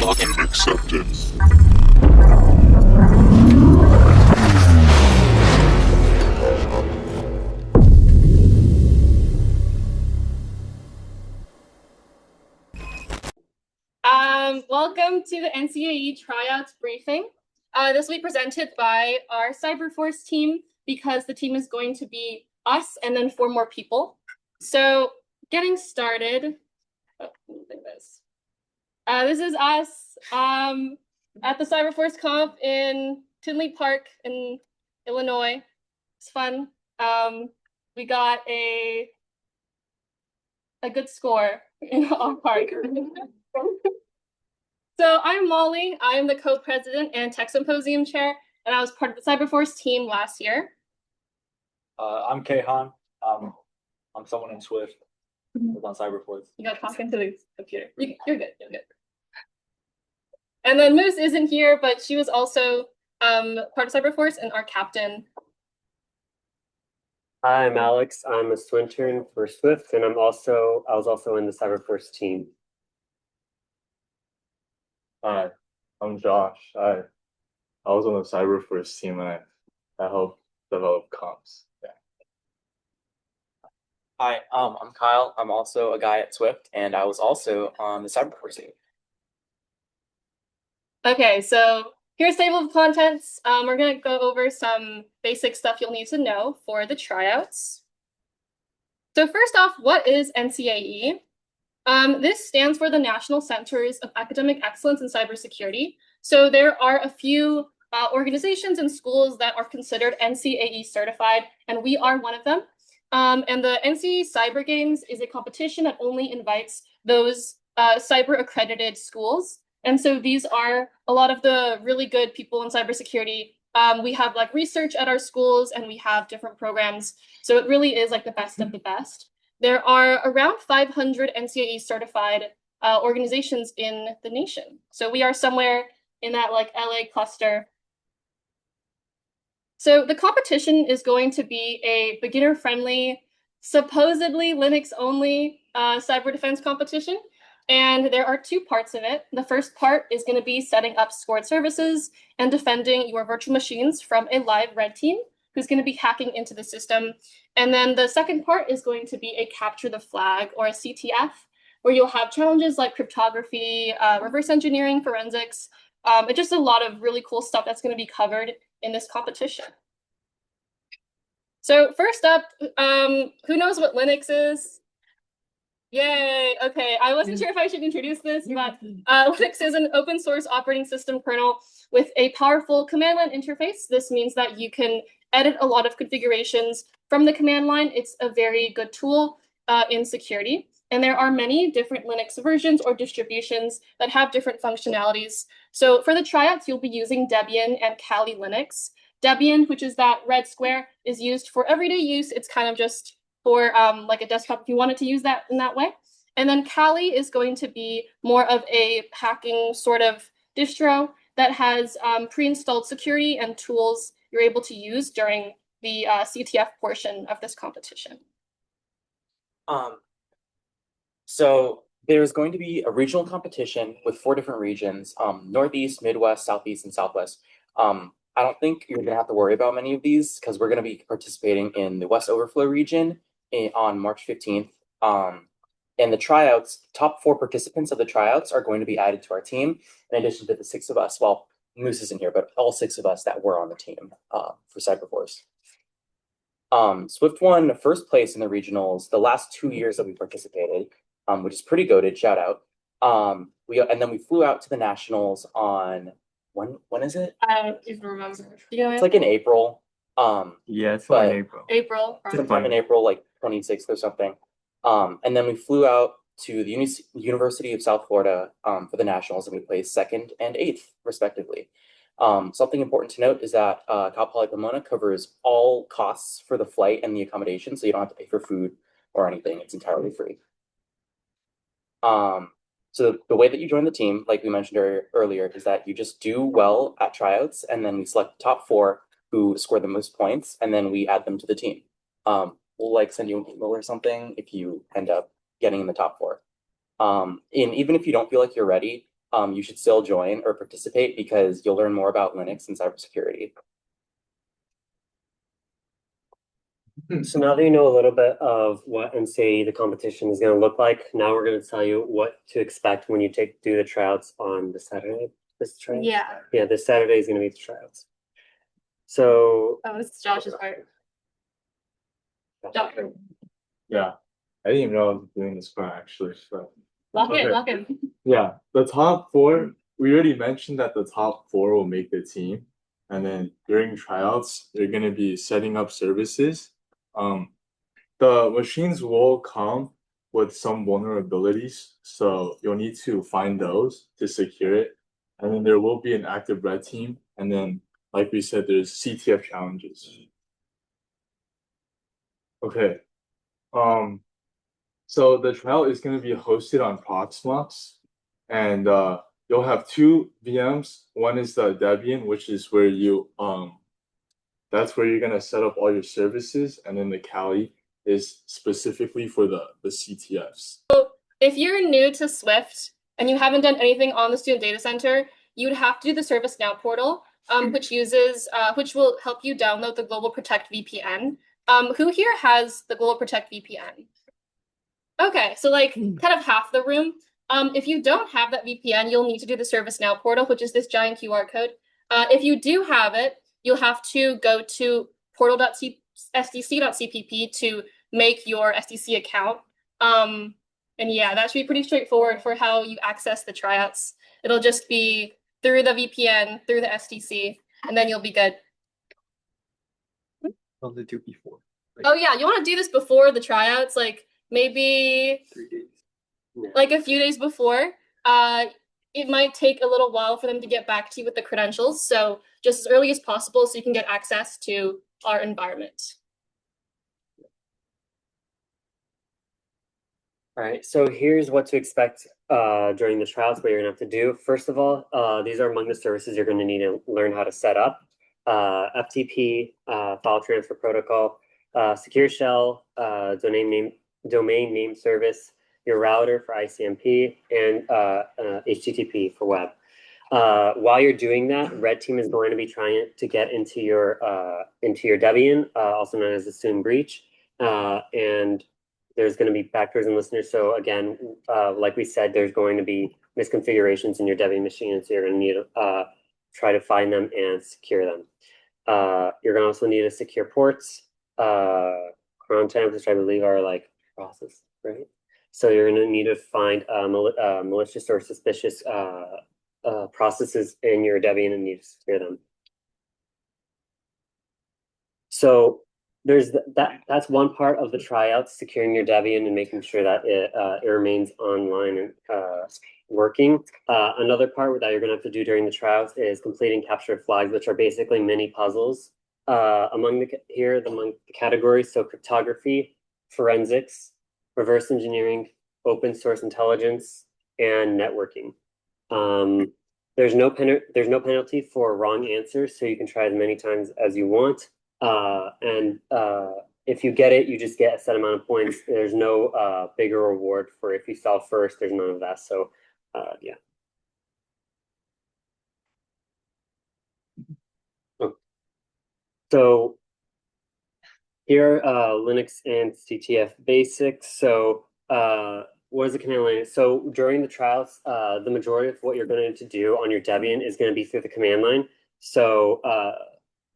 Login accepted. Welcome to the NCAE Tryouts briefing. This will be presented by our Cyberforce team because the team is going to be us and then 4 more people. So getting started, this is us at the Cyberforce Comp in Tinley Park in Illinois. It's fun. We got a good score in our park. So I'm Molly. I am the co-president and Tech Symposium chair, and I was part of the Cyberforce team last year. I'm Kayhan. I'm someone in Swift. Was on Cyberforce. You got talking to the computer. You're good. You're good. And then Moose isn't here, but she was also part of Cyberforce and our captain. Hi, I'm Alex. I'm a Swintern for Swift, and I was also in the Cyberforce team. Hi, I'm Josh. I was on the Cyberforce team and I helped develop comps. Yeah. Hi, I'm Kyle. I'm also a guy at Swift, and I was also on the Cyberforce team. Okay, so here's table of contents. We're going to go over some basic stuff you'll need to know for the tryouts. So first off, what is NCAE? This stands for the National Centers of Academic Excellence in Cybersecurity. So there are a few organizations and schools that are considered NCAE certified, and we are one of them. And the NCAE Cyber Games is a competition that only invites those cyber accredited schools. And so these are a lot of the really good people in cybersecurity. We have like research at our schools, and we have different programs. So it really is like the best of the best. There are around 500 NCAE certified organizations in the nation. So we are somewhere in that like LA cluster. So the competition is going to be a beginner-friendly, supposedly Linux-only cyber defense competition. And there are 2 parts of it. The first part is going to be setting up scored services and defending your virtual machines from a live red team who's going to be hacking into the system. And then the second part is going to be a capture the flag, or a CTF, where you'll have challenges like cryptography, reverse engineering, forensics, and just a lot of really cool stuff that's going to be covered in this competition. So first up, who knows what Linux is? Yay, okay. I wasn't sure if I should introduce this, but Linux is an open source operating system kernel with a powerful command line interface. This means that you can edit a lot of configurations from the command line. It's a very good tool in security. And there are many different Linux versions or distributions that have different functionalities. So for the tryouts, you'll be using Debian and Kali Linux. Debian, which is that red square, is used for everyday use. It's kind of just for like a desktop if you wanted to use that in that way. And then Kali is going to be more of a hacking sort of distro that has pre-installed security and tools you're able to use during the CTF portion of this competition. So there's going to be a regional competition with 4 different regions, Northeast, Midwest, Southeast, and Southwest. I don't think you're going to have to worry about many of these because we're going to be participating in the West Overflow region on March 15th. And the tryouts, top 4 participants of the tryouts are going to be added to our team, in addition to the 6 of us. Well, Moose isn't here, but all 6 of us that were on the team for Cyberforce. Swift won first place in the regionals the last 2 years that we participated, which is pretty goated, shout out. And then we flew out to the nationals on, when is it? I don't even remember. It's like in April. Yeah, it's like April. April. Sometime in April, like 26th or something. And then we flew out to the University of South Florida for the nationals, and we placed 2nd and 8th, respectively. Something important to note is that Cal Poly Pomona covers all costs for the flight and the accommodation, so you don't have to pay for food or anything. It's entirely free. So the way that you join the team, like we mentioned earlier, is that you just do well at tryouts, and then we select the top 4 who score the most points, and then we add them to the team. We'll like send you an email or something if you end up getting in the top 4. And even if you don't feel like you're ready, you should still join or participate because you'll learn more about Linux and cybersecurity. So now that you know a little bit of what NCAE the competition is going to look like, now we're going to tell you what to expect when you do the tryouts on the Saturday. This tryouts? Yeah, this Saturday is going to be the tryouts. So Oh, this is Josh's part. Josh. Yeah, I didn't even know I was doing this part actually. So Lock in, Okay. lock in. yeah, the top four. We already mentioned that the top four will make the team, and then during tryouts, they're gonna be setting up services. The machines will come with some vulnerabilities, so you'll need to find those to secure it. And then there will be an active red team, and then, like we said, there's CTF challenges. Okay. So the trial is going to be hosted on Proxmox, and you'll have two VMs. One is the Debian, which is where you that's where you're gonna set up all your services, and then the Kali is specifically for the CTFs. If you're new to Swift and you haven't done anything on the student data center, you'd have to do the ServiceNow portal, which will help you download the Global Protect VPN. Who here has the Global Protect VPN? Okay, so like kind of half the room. If you don't have that VPN, you'll need to do the ServiceNow portal, which is this giant QR code. If you do have it, you'll have to go to portal.sdc.cpp to make your SDC account. And yeah, that should be pretty straightforward for how you access the tryouts. It'll just be through the VPN, through the SDC, and then you'll be good. What did they do before? Oh yeah, you want to do this before the tryouts, like maybe 3 days. like a few days before. It might take a little while for them to get back to you with the credentials, so just as early as possible so you can get access to our environment. all right, so here's what to expect during the trials, what you're gonna have to do. First of all, these are among the services you're gonna need to learn how to set up. FTP, file transfer protocol, secure shell, domain name service, your router for ICMP, and HTTP for web. While you're doing that, red team is going to be trying to get into your Debian, also known as the Soon breach, and there's going to be backdoors and listeners. So again, like we said, there's going to be misconfigurations in your Debian machine, and so you're going to need to try to find them and secure them. You're going to also need to secure ports, cron tabs, which I believe are like process, right? So you're going to need to find malicious or suspicious processes in your Debian and need to secure them. So there's that's one part of the tryouts, securing your Debian and making sure that it remains online and working. Another part that you're going to have to do during the tryouts is completing capture flags, which are basically mini puzzles among the categories. So cryptography, forensics, reverse engineering, open source intelligence, and networking. There's no penalty for wrong answers, so you can try as many times as you want. If you get it, you just get a set amount of points. There's no bigger reward for if you solve first. There's none of that. So yeah. Oh. So here are Linux and CTF basics. So what is the command line? So during the trials, the majority of what you're going to do on your Debian is going to be through the command line. So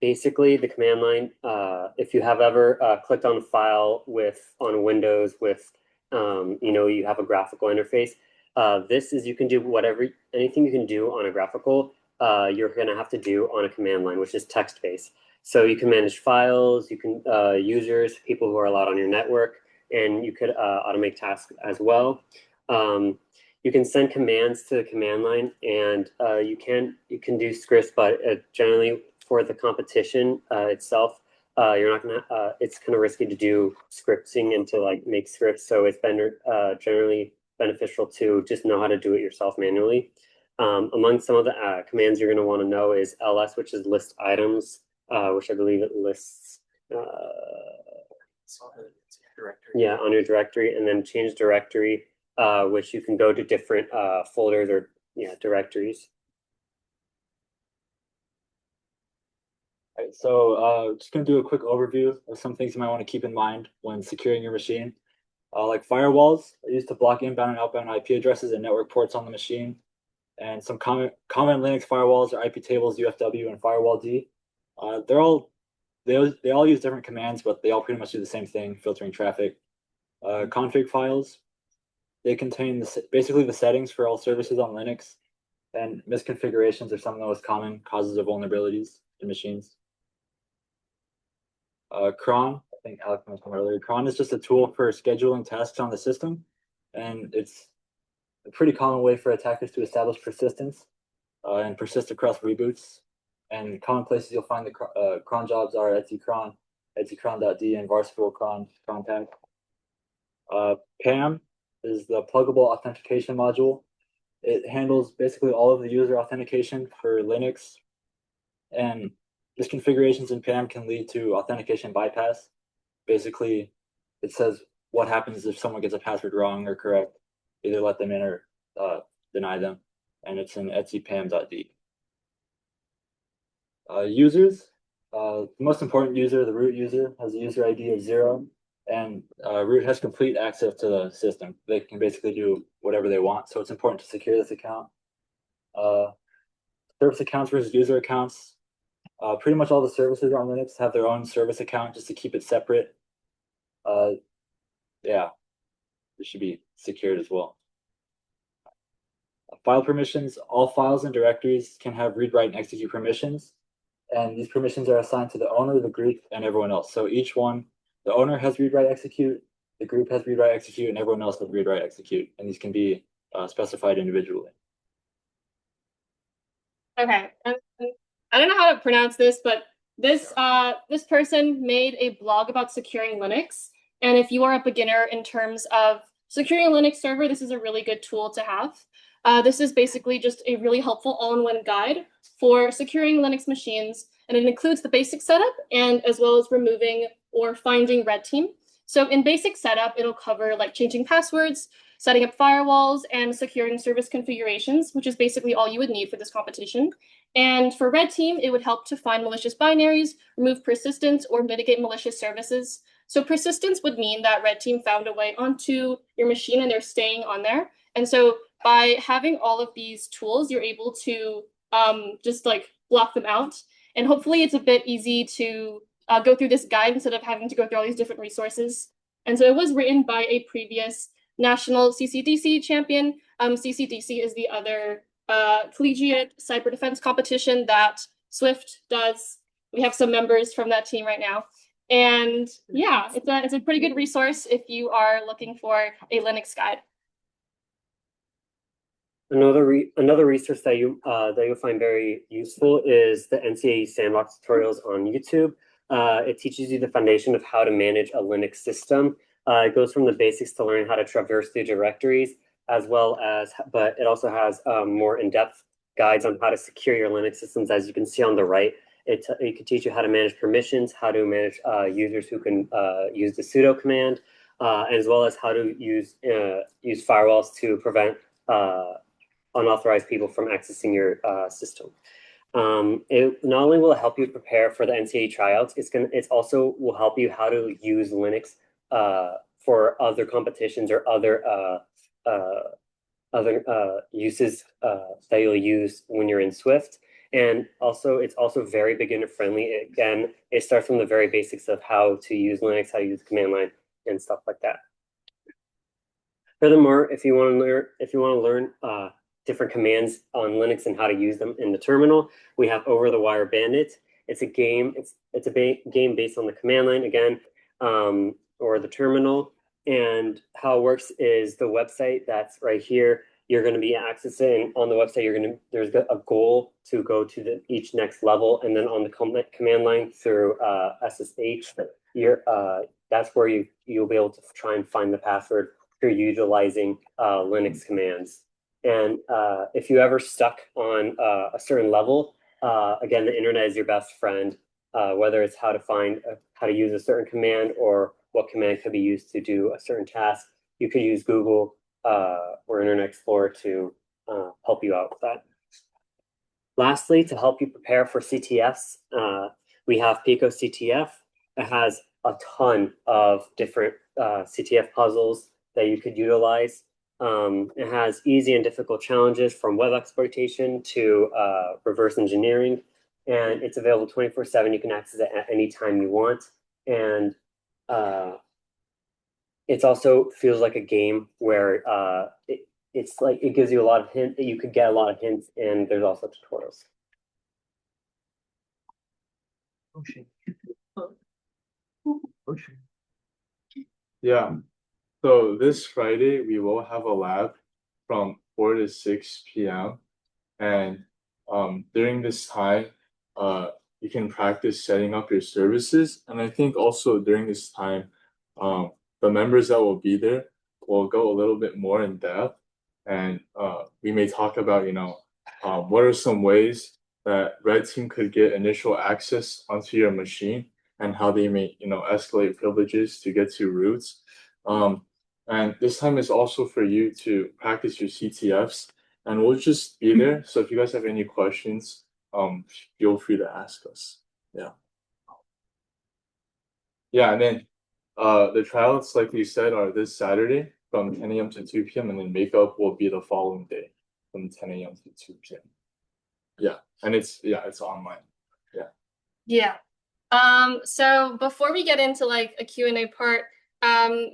basically the command line, if you have ever clicked on a file on Windows with, you have a graphical interface, you can do anything you can do on a graphical, you're going to have to do on a command line, which is text-based. So you can manage files, you can users, people who are allowed on your network, and you could automate tasks as well. You can send commands to the command line, and you can do scripts, but generally for the competition itself, you're not gonna. It's kind of risky to do scripting and to like make scripts. So it's been generally beneficial to just know how to do it yourself manually. Among some of the commands you're going to want to know is ls, which is list items, which I believe it lists. On your directory, and then change directory, which you can go to different folders or directories. Alright, so just gonna do a quick overview of some things you might want to keep in mind when securing your machine. Like firewalls are used to block inbound and outbound IP addresses and network ports on the machine. And some common Linux firewalls are IP tables, UFW, and firewall D. They all use different commands, but they all pretty much do the same thing, filtering traffic. Config files, they contain basically the settings for all services on Linux, and misconfigurations are some of the most common causes of vulnerabilities in machines. Cron, I think Alex mentioned earlier, Cron is just a tool for scheduling tasks on the system, and it's a pretty common way for attackers to establish persistence and persist across reboots. And common places you'll find the cron jobs are etccron, etccron.d, and varsiful cron tag. PAM is the pluggable authentication module. It handles basically all of the user authentication for Linux, and misconfigurations in PAM can lead to authentication bypass. Basically, it says what happens if someone gets a password wrong or correct. Either let them in or deny them, and it's in etccpam.d. Users, the most important user, the root user, has a user ID of 0, and root has complete access to the system. They can basically do whatever they want, so it's important to secure this account. Service accounts versus user accounts. Pretty much all the services on Linux have their own service account just to keep it separate. Yeah, it should be secured as well. File permissions, all files and directories can have read, write, and execute permissions. And these permissions are assigned to the owner, the group, and everyone else. So each one, the owner has read, write, execute, the group has read, write, execute, and everyone else has read, write, execute. And these can be specified individually. Okay, and I don't know how to pronounce this, but this person made a blog about securing Linux. And if you are a beginner in terms of securing a Linux server, this is a really good tool to have. This is basically just a really helpful all-in-one guide for securing Linux machines, and it includes the basic setup and as well as removing or finding red team. So in basic setup, it'll cover like changing passwords, setting up firewalls, and securing service configurations, which is basically all you would need for this competition. And for red team, it would help to find malicious binaries, remove persistence, or mitigate malicious services. So persistence would mean that red team found a way onto your machine and they're staying on there. And so by having all of these tools, you're able to just like block them out. And hopefully it's a bit easy to go through this guide instead of having to go through all these different resources. And so it was written by a previous national CCDC champion. CCDC is the other collegiate cyber defense competition that Swift does. We have some members from that team right now. And yeah, it's a pretty good resource if you are looking for a Linux guide. Another resource that you'll find very useful is the NCAE sandbox tutorials on YouTube. It teaches you the foundation of how to manage a Linux system. It goes from the basics to learning how to traverse through directories, as well as, but it also has more in-depth guides on how to secure your Linux systems. As you can see on the right, it can teach you how to manage permissions, how to manage users who can use the sudo command, as well as how to use firewalls to prevent unauthorized people from accessing your system. It not only will help you prepare for the NCAE tryouts, it also will help you how to use Linux for other competitions or other uses that you'll use when you're in Swift. And also, it's also very beginner friendly. Again, it starts from the very basics of how to use Linux, how to use the command line, and stuff like that. Furthermore, if you want to learn different commands on Linux and how to use them in the terminal, we have Over the Wire Bandit. It's a game. It's a game based on the command line again, or the terminal. And how it works is the website that's right here. You're going to be accessing on the website. There's a goal to go to each next level, and then on the command line through SSH, that's where you'll be able to try and find the password through utilizing Linux commands. And if you ever stuck on a certain level, again, the internet is your best friend. Whether it's how to use a certain command or what command could be used to do a certain task, you could use Google or Internet Explorer to help you out with that. Lastly, to help you prepare for CTFs, we have Pico CTF. It has a ton of different CTF puzzles that you could utilize. It has easy and difficult challenges from web exploitation to reverse engineering, and it's available 24/7. You can access it at any time you want, and it also feels like a game where it's like it gives you a lot of hints. You could get a lot of hints, and there's also tutorials. Yeah. So this Friday we will have a lab from 4 to 6 p.m. And during this time, you can practice setting up your services. And I think also during this time, the members that will be there will go a little bit more in depth, and we may talk about, what are some ways that red team could get initial access onto your machine, and how they may, escalate privileges to get to roots. And this time is also for you to practice your CTFs, and we'll just be there. So if you guys have any questions, feel free to ask us. Yeah. Yeah, and then the tryouts, like we said, are this Saturday from 10 a.m. to 2 p.m. and then makeup will be the following day from 10 a.m. to 2 p.m. Yeah, and it's online. Yeah. Yeah. So before we get into like a Q&A part,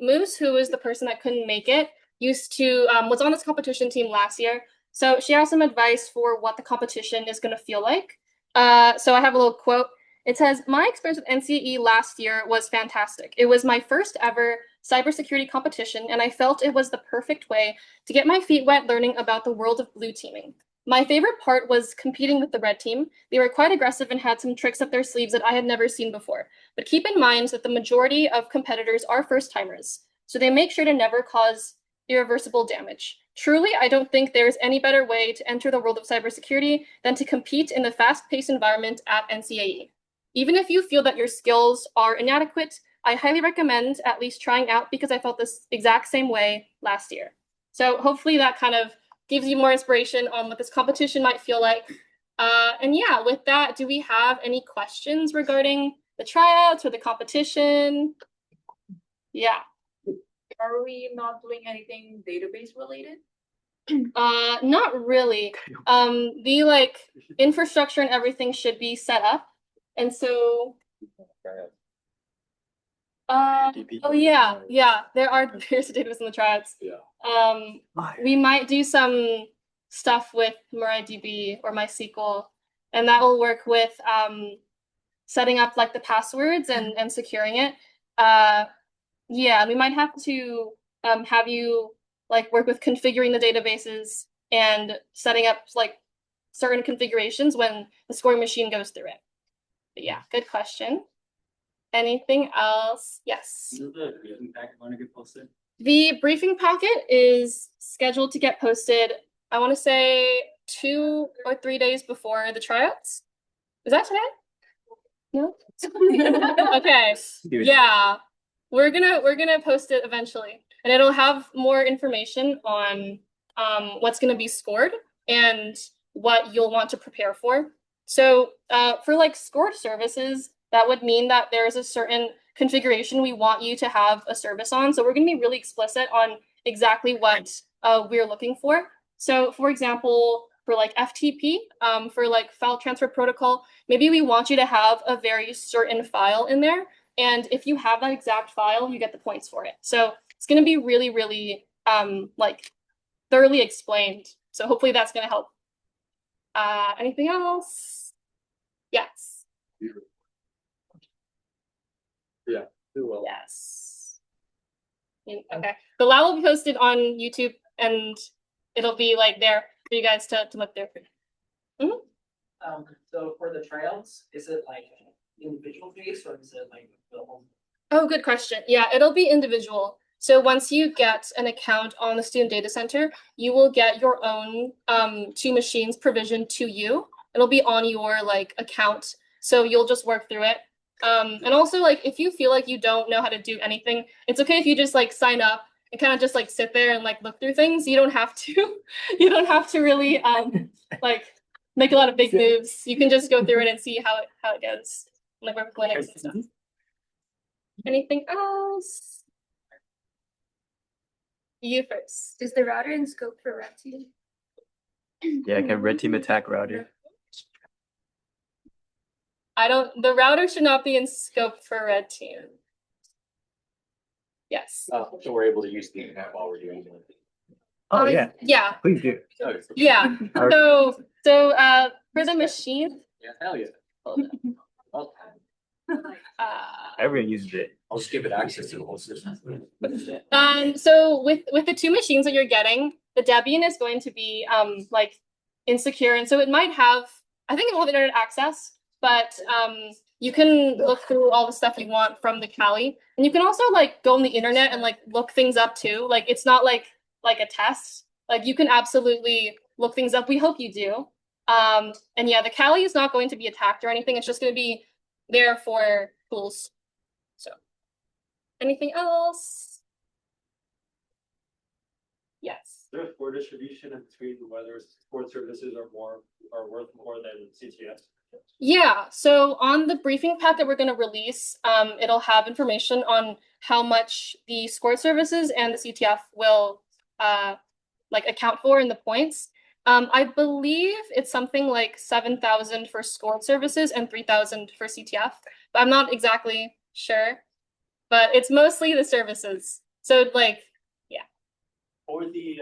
Moose, who is the person that couldn't make it, was on this competition team last year. So she has some advice for what the competition is going to feel like. So I have a little quote. It says, "My experience with NCAE last year was fantastic. It was my first ever cybersecurity competition, and I felt it was the perfect way to get my feet wet learning about the world of blue teaming. My favorite part was competing with the red team. They were quite aggressive and had some tricks up their sleeves that I had never seen before. But keep in mind that the majority of competitors are first-timers, so they make sure to never cause irreversible damage. Truly, I don't think there is any better way to enter the world of cybersecurity than to compete in the fast-paced environment at NCAE. Even if you feel that your skills are inadequate, I highly recommend at least trying out, because I felt this exact same way last year." So hopefully that kind of gives you more inspiration on what this competition might feel like. And yeah, with that, do we have any questions regarding the tryouts or the competition? Yeah. Are we not doing anything database related? Not really. The like infrastructure and everything should be set up. And so oh yeah, there's a database in the tryouts. Yeah. We might do some stuff with MariaDB or MySQL, and that will work with setting up like the passwords and securing it. Yeah, we might have to have you like work with configuring the databases and setting up like certain configurations when the scoring machine goes through it. But yeah, good question. Anything else? Yes. Is the briefing packet going to get posted? The briefing packet is scheduled to get posted, I want to say 2 or 3 days before the tryouts. Is that today? No? Okay. Yeah. We're gonna post it eventually. And it'll have more information on what's gonna be scored and what you'll want to prepare for. So for like scored services, that would mean that there's a certain configuration we want you to have a service on. So we're going to be really explicit on exactly what we're looking for. So for example, for like FTP, for like file transfer protocol, maybe we want you to have a very certain file in there. And if you have that exact file, you get the points for it. So it's going to be really, really like thoroughly explained. So hopefully that's going to help. Anything else? Yes. Yeah, do well. Yes. Okay. The lab will be posted on YouTube, and it'll be like there for you guys to look there. So for the tryouts, is it like individual based or is it like the whole? Oh, good question. Yeah, it'll be individual. So once you get an account on the student data center, you will get your own 2 machines provisioned to you. It'll be on your like account, so you'll just work through it. And also, like, if you feel like you don't know how to do anything, it's okay if you just like sign up and kind of just like sit there and like look through things. You don't have to you don't have to really like make a lot of big moves. You can just go through it and see how it goes. Like with Linux and stuff. Anything else? You first. Is the router in scope for red team? Yeah, can red team attack router? The router should not be in scope for red team. Yes. So we're able to use the internet while we're doing it. Oh yeah, Yeah. please do. Yeah. So for the machine, Yeah, hell yeah. Everyone uses it. I'll just give it access to the whole system. so with the two machines that you're getting, the Debian is going to be like insecure, and so it might have, I think it will have internet access, but you can look through all the stuff you want from the Kali, and you can also like go on the internet and like look things up too. Like it's not like a test. Like you can absolutely look things up. We hope you do. And yeah, the Kali is not going to be attacked or anything. It's just going to be there for tools. So, anything else? Yes. There's poor distribution in between whether support services are worth more than CTS. Yeah, so on the briefing pack that we're going to release, it'll have information on how much the scored services and the CTF will like account for in the points. I believe it's something like 7,000 for scored services and 3,000 for CTF, but I'm not exactly sure. But it's mostly the services. So like, For the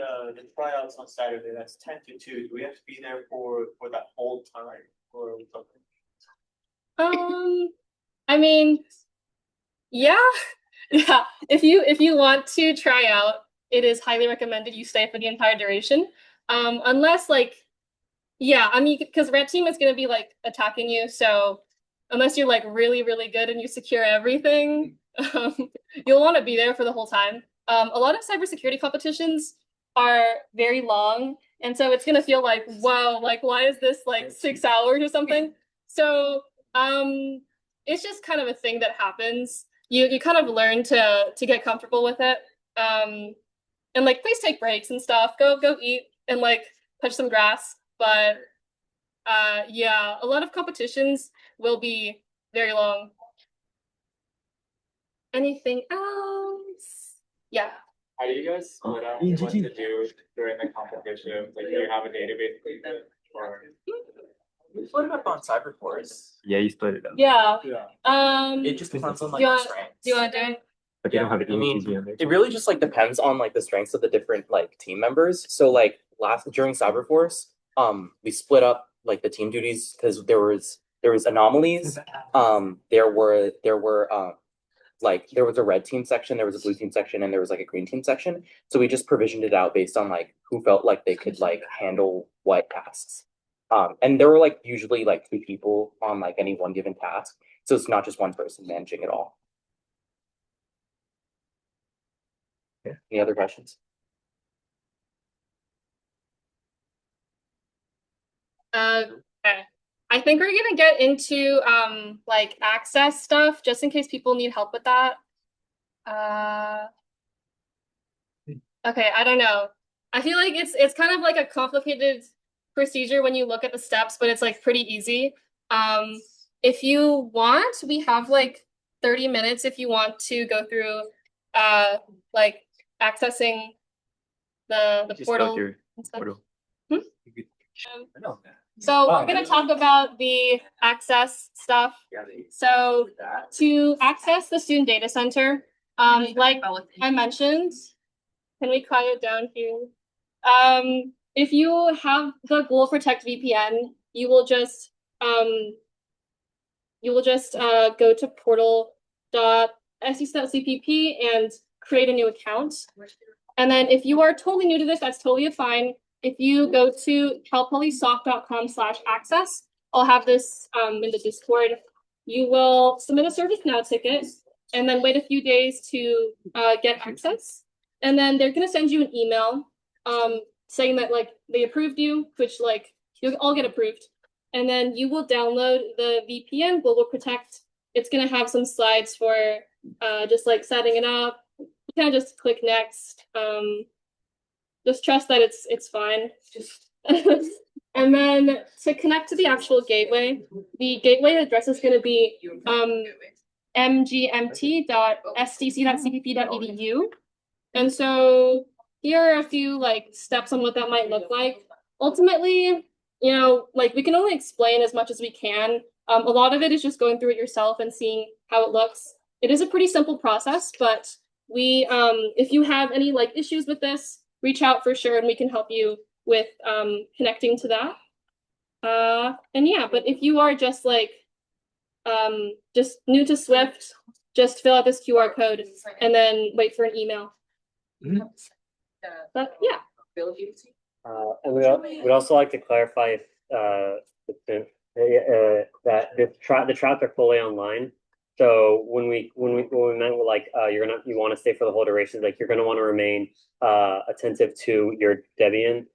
tryouts on Saturday, that's 10 to 2. Do we have to be there for that whole time or something? I mean, yeah, yeah. If you want to try out, it is highly recommended you stay for the entire duration. Unless like, yeah, I mean, because red team is gonna be like attacking you, so unless you're like really, really good and you secure everything, you'll want to be there for the whole time. A lot of cybersecurity competitions are very long, and so it's gonna feel like, wow, like why is this like 6 hours or something? So it's just kind of a thing that happens. You kind of learn to get comfortable with it. And like please take breaks and stuff. Go eat and like touch some grass. But yeah, a lot of competitions will be very long. Anything else? Yeah. How do you guys split out what to do during the competition? Like, do you have a database or? We split it up on Cyberforce. Yeah, you split it up. Yeah. It just depends on like Do the you strengths. do you want to do it? But they don't have I mean, any on there. it really just like depends on like the strengths of the different like team members. So like during Cyberforce, we split up like the team duties because there was anomalies. There were like there was a red team section, there was a blue team section, and there was like a green team section. So we just provisioned it out based on like who felt like they could like handle what tasks. And there were like usually like 2 people on like any one given task. So it's not just one person managing it all. Yeah. Any other questions? Okay. I think we're gonna get into like access stuff just in case people need help with that. Okay, I don't know. I feel like it's kind of like a complicated procedure when you look at the steps, but it's like pretty easy. If you want, we have like 30 minutes if you want to go through like accessing the Just portal go through and stuff. portal. Hmm? You Um, could- no. So I'm going to talk about the access stuff. So to access the student data center, like I mentioned, can we quiet it down here? If you have the Google Protect VPN, you will just go to portal.sc.cpp and create a new account. And then if you are totally new to this, that's totally fine. If you go to calpolysoft.com/access, I'll have this in the Discord. You will submit a ServiceNow ticket and then wait a few days to get access. And then they're gonna send you an email saying that like they approved you, which like you'll all get approved. And then you will download the VPN Global Protect. It's gonna have some slides for just like setting it up. kind of just click next. Just trust that it's fine. And then to connect to the actual gateway, the gateway address is going to be mgmt.stc.cpp.edu. And so here are a few like steps on what that might look like. Ultimately, you know, like we can only explain as much as we can. A lot of it is just going through it yourself and seeing how it looks. It is a pretty simple process, but we, if you have any like issues with this, reach out for sure and we can help you with connecting to that. And yeah, but if you are just like just new to Swift, just fill out this QR code and then wait for an email. But yeah. And we'd also like to clarify if that the Tryouts are fully online. So when we meant with like you want to stay for the whole duration, like you're gonna want to remain attentive to your Debian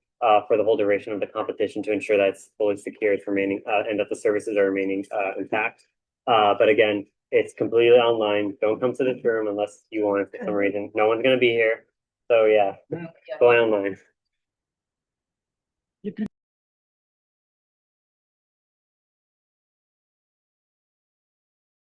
for the whole duration of the competition to ensure that it's fully secure, it's remaining and that the services are remaining intact. But again, it's completely online. Don't come to this room unless you want it for some reason. No one's gonna be here. So yeah, go online.